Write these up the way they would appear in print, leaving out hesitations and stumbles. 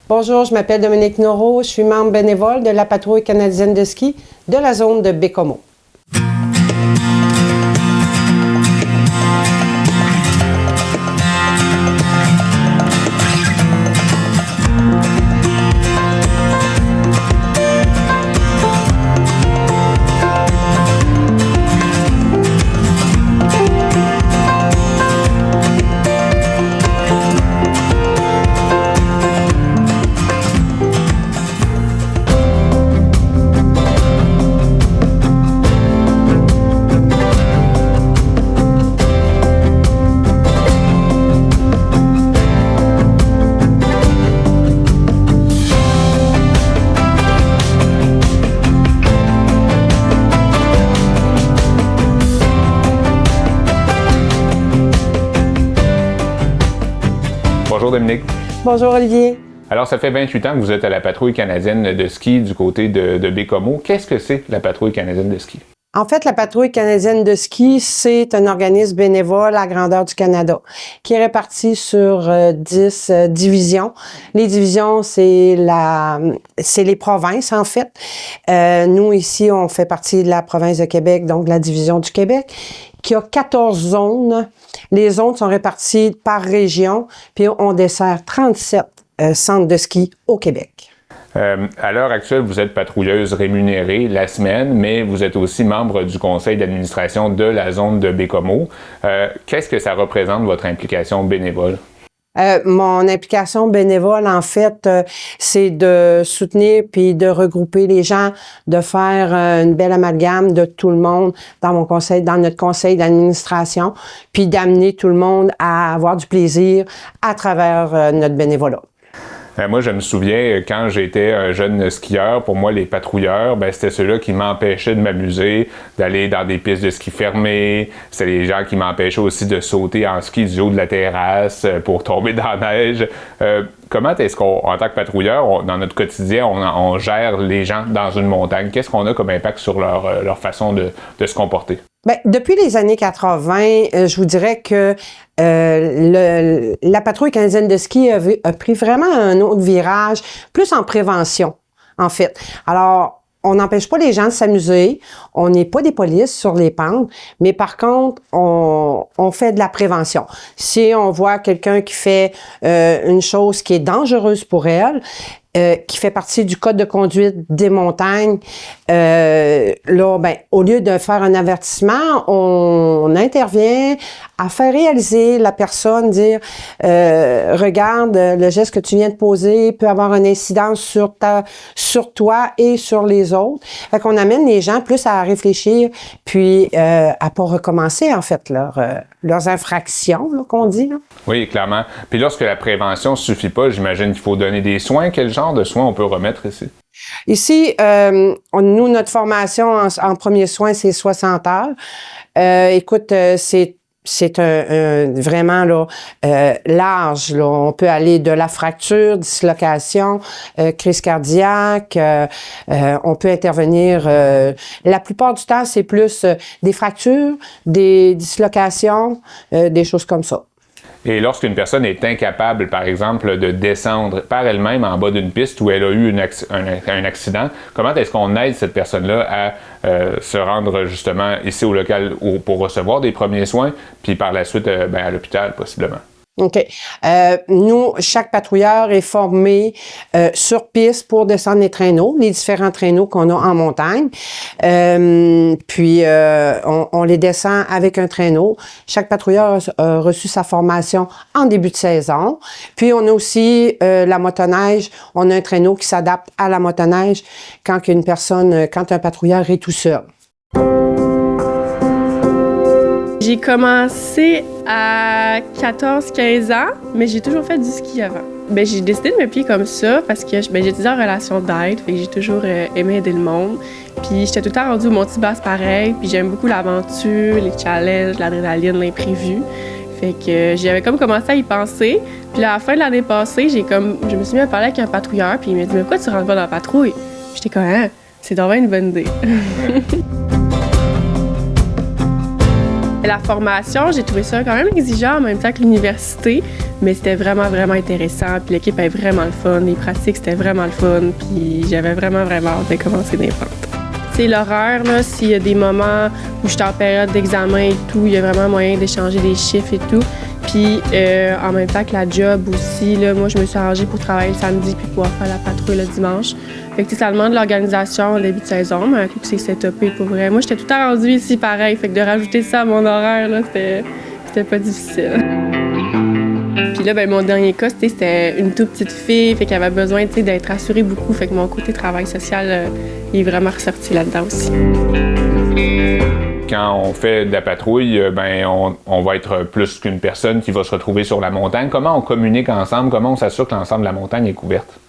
Bonjour, je m'appelle Dominique Noreau, je suis membre bénévole de la Patrouille canadienne de ski de la zone de Baie-Comeau. Bonjour Dominique. Bonjour Olivier. Alors, ça fait 28 ans que vous êtes à la Patrouille canadienne de ski du côté de Baie-Comeau. Qu'est-ce que c'est la Patrouille canadienne de ski? En fait, la Patrouille canadienne de ski, c'est un organisme bénévole à grandeur du Canada qui est réparti sur 10 divisions. Les divisions, c'est les provinces, en fait. Nous, ici, on fait partie de la province de Québec, donc la division du Québec, qui a 14 zones. Les zones sont réparties par région, puis on dessert 37 centres de ski au Québec. À l'heure actuelle, vous êtes patrouilleuse rémunérée la semaine, mais vous êtes aussi membre du conseil d'administration de la zone de Baie-Comeau. Qu'est-ce que ça représente, votre implication bénévole? Mon implication bénévole, en fait, c'est de soutenir puis de regrouper les gens, de faire une belle amalgame de tout le monde dans notre conseil d'administration, puis d'amener tout le monde à avoir du plaisir à travers notre bénévolat. Moi, je me souviens, quand j'étais un jeune skieur, pour moi, les patrouilleurs, c'était ceux-là qui m'empêchaient de m'amuser, d'aller dans des pistes de ski fermées. C'était les gens qui m'empêchaient aussi de sauter en ski du haut de la terrasse pour tomber dans la neige. Comment est-ce qu'en tant que patrouilleur, dans notre quotidien, on gère les gens dans une montagne? Qu'est-ce qu'on a comme impact sur leur façon de se comporter? Depuis les années 80, je vous dirais que la Patrouille canadienne de ski a pris vraiment un autre virage, plus en prévention, en fait. Alors, on n'empêche pas les gens de s'amuser, on n'est pas des polices sur les pentes, mais par contre, on fait de la prévention. Si on voit quelqu'un qui fait une chose qui est dangereuse pour elle, qui fait partie du code de conduite des montagnes, au lieu de faire un avertissement, on intervient à faire réaliser la personne, dire regarde, le geste que tu viens de poser peut avoir une incidence sur toi et sur les autres. Fait qu'on amène les gens plus à réfléchir, puis à pas recommencer en fait leurs infractions qu'on dit. Là. Oui, clairement. Puis lorsque la prévention suffit pas, j'imagine qu'il faut donner des soins. Quel genre de soins on peut remettre ici? Ici, nous, notre formation en premier soin, c'est 60 heures. Écoute, c'est vraiment là, large. Là. On peut aller de la fracture, dislocation, crise cardiaque. On peut intervenir. La plupart du temps, c'est plus des fractures, des dislocations, des choses comme ça. Et lorsqu'une personne est incapable, par exemple, de descendre par elle-même en bas d'une piste où elle a eu un accident, comment est-ce qu'on aide cette personne-là à se rendre justement ici au local pour recevoir des premiers soins, puis par la suite à l'hôpital possiblement? OK. Nous, chaque patrouilleur est formé sur piste pour descendre les traîneaux, les différents traîneaux qu'on a en montagne. Puis, on les descend avec un traîneau. Chaque patrouilleur a reçu sa formation en début de saison. Puis, on a aussi la motoneige. On a un traîneau qui s'adapte à la motoneige quand un patrouilleur est tout seul. J'ai commencé à 14-15 ans, mais j'ai toujours fait du ski avant. J'ai décidé de me plier comme ça parce que j'étais en relation d'aide, fait que j'ai toujours aimé aider le monde. Puis j'étais tout le temps rendue au Monti-Basse pareil, puis j'aime beaucoup l'aventure, les challenges, l'adrénaline, l'imprévu. Fait que j'avais comme commencé à y penser. Puis à la fin de l'année passée, je me suis mis à parler avec un patrouilleur, puis il m'a dit « Mais pourquoi tu rentres pas dans la patrouille? » J'étais comme « Ah, c'est vraiment une bonne idée. » La formation, j'ai trouvé ça quand même exigeant en même temps que l'université, mais c'était vraiment, vraiment intéressant. Puis l'équipe est vraiment le fun, les pratiques, c'était vraiment le fun, puis j'avais vraiment, vraiment hâte de commencer des ventes. Tu sais, l'horaire, là, s'il y a des moments où je suis en période d'examen et tout, il y a vraiment moyen d'échanger des chiffres et tout. Puis en même temps que la job aussi, là, moi, je me suis arrangée pour travailler le samedi puis pouvoir faire la patrouille le dimanche. Fait que ça demande de l'organisation au début de saison, mais un coup que c'est setupé pour vrai. Moi, j'étais tout le temps rendue ici pareil, fait que de rajouter ça à mon horaire, là, c'était pas difficile. Puis là, ben, mon dernier cas, c'était une toute petite fille, fait qu'elle avait besoin d'être assurée beaucoup, fait que mon côté travail social il est vraiment ressorti là-dedans aussi. Quand on fait de la patrouille, ben on va être plus qu'une personne qui va se retrouver sur la montagne. Comment on communique ensemble? Comment on s'assure que l'ensemble de la montagne est couverte?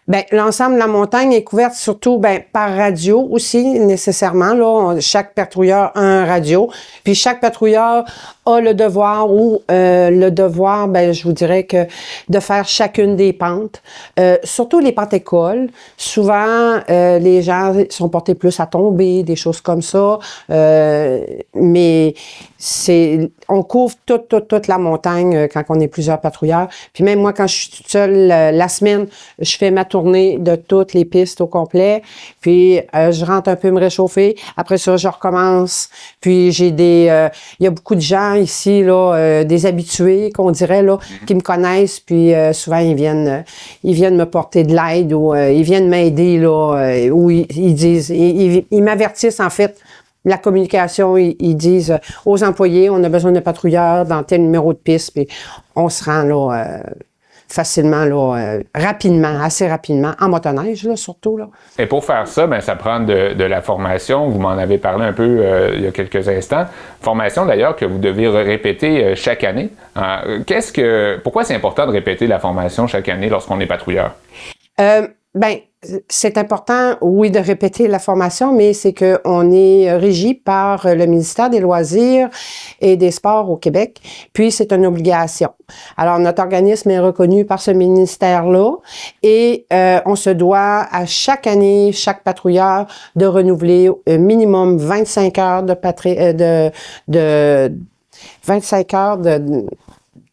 Bien, l'ensemble de la montagne est couverte surtout par radio aussi, nécessairement. Là, chaque patrouilleur a un radio. Puis chaque patrouilleur a le devoir je vous dirais que de faire chacune des pentes. Surtout les pentes écoles. Souvent, les gens sont portés plus à tomber, des choses comme ça. Mais on couvre toute la montagne quand on est plusieurs patrouilleurs. Puis même moi, quand je suis toute seule la semaine, je fais ma tournée de toutes les pistes au complet. Puis je rentre un peu me réchauffer. Après ça, je recommence. Puis il y a beaucoup de gens ici là, des habitués qu'on dirait là, qui me connaissent. Puis souvent ils viennent me porter de l'aide ou ils viennent m'aider là. Ou ils m'avertissent en fait. La communication, ils disent aux employés, on a besoin de patrouilleurs dans tel numéro de piste, puis on se rend là facilement, là, rapidement, assez rapidement, en motoneige, là, surtout. Là. Et pour faire ça, ben, ça prend de la formation. Vous m'en avez parlé un peu il y a quelques instants. Formation, d'ailleurs, que vous devez répéter chaque année. Pourquoi c'est important de répéter la formation chaque année lorsqu'on est patrouilleur? C'est important, oui, de répéter la formation, mais c'est qu'on est régi par le ministère des Loisirs et des Sports au Québec, puis c'est une obligation. Alors, notre organisme est reconnu par ce ministère-là et on se doit à chaque année, chaque patrouilleur, de renouveler minimum 25 heures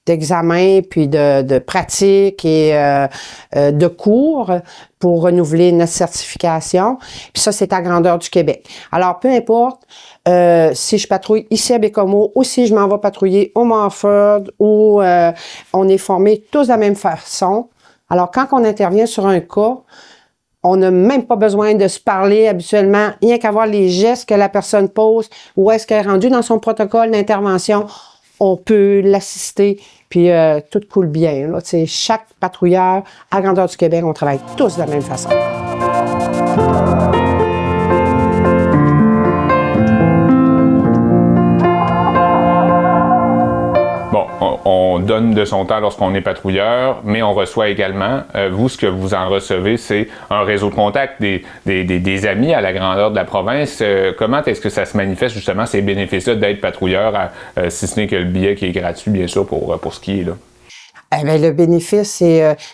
d'examen, puis de pratique et de cours pour renouveler notre certification. Puis ça, c'est à grandeur du Québec. Alors, peu importe si je patrouille ici à Baie-Comeau ou si je m'en vais patrouiller au Montford où on est formés tous de la même façon. Alors, quand on intervient sur un cas, on n'a même pas besoin de se parler habituellement, rien qu'à voir les gestes que la personne pose, où est-ce qu'elle est rendue dans son protocole d'intervention. On peut l'assister, puis tout coule bien. Là. Chaque patrouilleur à grandeur du Québec, on travaille tous de la même façon. Bon, on donne de son temps lorsqu'on est patrouilleur, mais on reçoit également, vous, ce que vous en recevez, c'est un réseau de contacts, des amis à la grandeur de la province. Comment est-ce que ça se manifeste justement ces bénéfices-là d'être patrouilleur, si ce n'est que le billet qui est gratuit, bien sûr, pour skier, là? Le bénéfice,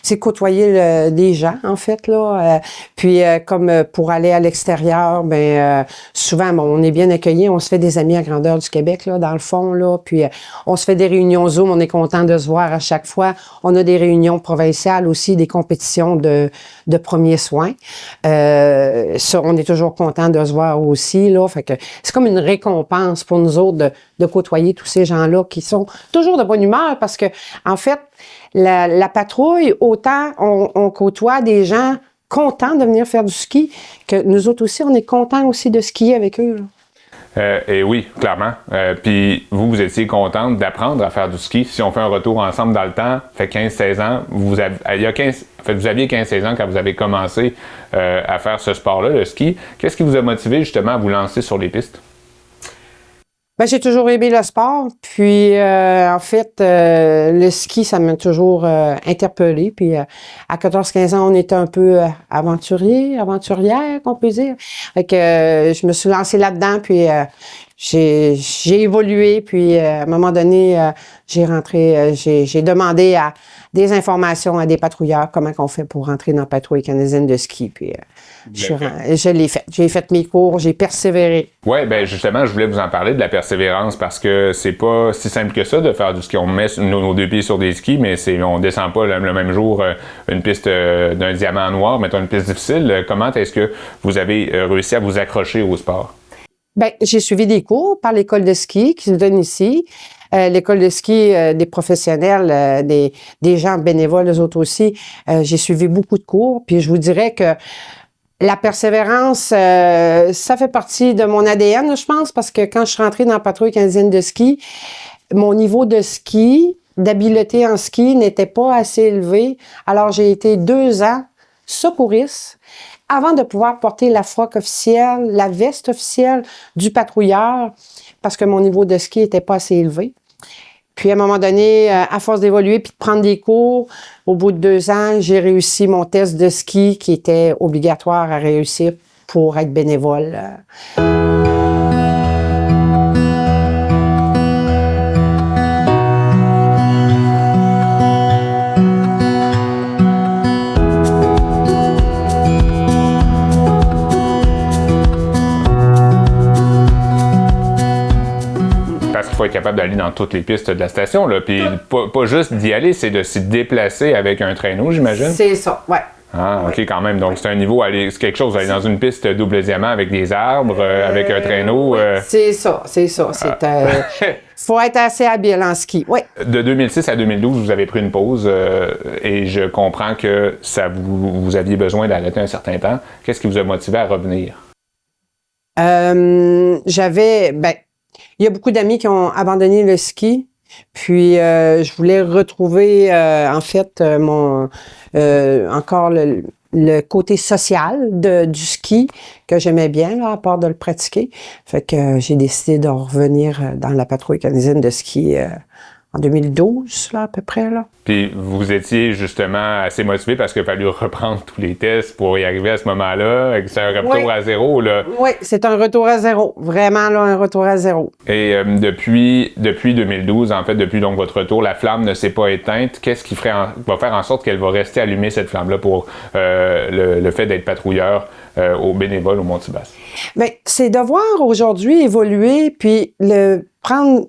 c'est côtoyer des gens, en fait, là. Puis, comme pour aller à l'extérieur, souvent, on est bien accueillis. On se fait des amis à grandeur du Québec, là, dans le fond, là. Puis, on se fait des réunions Zoom. On est content de se voir à chaque fois. On a des réunions provinciales aussi, des compétitions de premiers soins. Ça, on est toujours content de se voir aussi, là. Fait que c'est comme une récompense pour nous autres de côtoyer tous ces gens-là qui sont toujours de bonne humeur parce que, en fait, la patrouille, autant on côtoie des gens contents de venir faire du ski que nous autres aussi, on est contents aussi de skier avec eux. Et oui, clairement. Puis vous étiez contente d'apprendre à faire du ski. Si on fait un retour ensemble dans le temps, fait 15-16 ans, vous aviez 15-16 ans quand vous avez commencé à faire ce sport-là, le ski. Qu'est-ce qui vous a motivé justement à vous lancer sur les pistes? J'ai toujours aimé le sport, puis en fait, le ski, ça m'a toujours interpellée. Puis à 14-15 ans, on était un peu aventurière, qu'on peut dire. Fait que je me suis lancée là-dedans, puis j'ai évolué, puis à un moment donné, j'ai demandé à des informations à des patrouilleurs, comment qu'on fait pour rentrer dans la patrouille canadienne de ski, puis je l'ai fait. J'ai fait mes cours, j'ai persévéré. Oui, bien justement, je voulais vous en parler de la persévérance parce que c'est pas si simple que ça de faire du ski. On met nos deux pieds sur des skis, mais on descend pas le même jour une piste d'un diamant noir, mettons une piste difficile. Comment est-ce que vous avez réussi à vous accrocher au sport? Bien, j'ai suivi des cours par l'école de ski qui se donne ici. L'école de ski des professionnels, des gens bénévoles, eux autres aussi. J'ai suivi beaucoup de cours, puis je vous dirais que la persévérance, ça fait partie de mon ADN, je pense, parce que quand je suis rentrée dans la patrouille canadienne de ski, mon niveau de ski, d'habileté en ski n'était pas assez élevé. Alors, j'ai été 2 ans secouriste avant de pouvoir porter la froc officielle, la veste officielle du patrouilleur, parce que mon niveau de ski n'était pas assez élevé. Puis, à un moment donné, à force d'évoluer puis de prendre des cours, au bout de 2 ans, j'ai réussi mon test de ski qui était obligatoire à réussir pour être bénévole. Il faut être capable d'aller dans toutes les pistes de la station, là. Puis pas juste d'y aller, c'est de s'y déplacer avec un traîneau, j'imagine? C'est ça, ouais. Ah, OK, quand même. Donc, c'est un niveau, c'est quelque chose, aller dans une piste double diamant avec des arbres, avec un traîneau. C'est ça. Faut être assez habile en ski, oui. De 2006 à 2012, vous avez pris une pause et je comprends que vous aviez besoin d'arrêter un certain temps. Qu'est-ce qui vous a motivé à revenir? Il y a beaucoup d'amis qui ont abandonné le ski, puis je voulais retrouver encore le côté social du ski que j'aimais bien, là, à part de le pratiquer. Fait que j'ai décidé de revenir dans la patrouille canadienne de ski en 2012, là, à peu près, là. Puis vous étiez justement assez motivé parce qu'il a fallu reprendre tous les tests pour y arriver à ce moment-là. C'est un retour à zéro, là. Oui, c'est un retour à zéro. Vraiment, là, un retour à zéro. Et depuis 2012, en fait, depuis donc votre retour, la flamme ne s'est pas éteinte. Qu'est-ce qui va faire en sorte qu'elle va rester allumée, cette flamme-là, pour le fait d'être patrouilleur au bénévole au Mont-Tibasse? Bien, c'est de voir aujourd'hui évoluer, puis prendre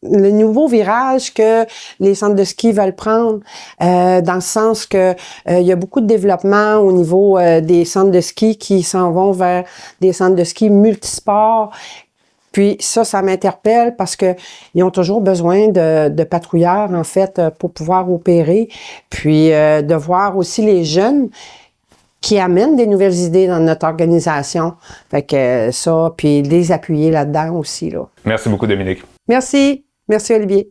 le nouveau virage que les centres de ski veulent prendre, dans le sens que il y a beaucoup de développement au niveau des centres de ski qui s'en vont vers des centres de ski multisports. Puis ça m'interpelle parce que ils ont toujours besoin de patrouilleurs, en fait, pour pouvoir opérer. Puis de voir aussi les jeunes qui amènent des nouvelles idées dans notre organisation. Fait que ça, puis les appuyer là-dedans aussi, là. Merci beaucoup, Dominique. Merci. Merci, Olivier.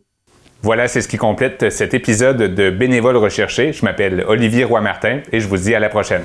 Voilà, c'est ce qui complète cet épisode de Bénévoles recherchés. Je m'appelle Olivier Roy-Martin et je vous dis à la prochaine.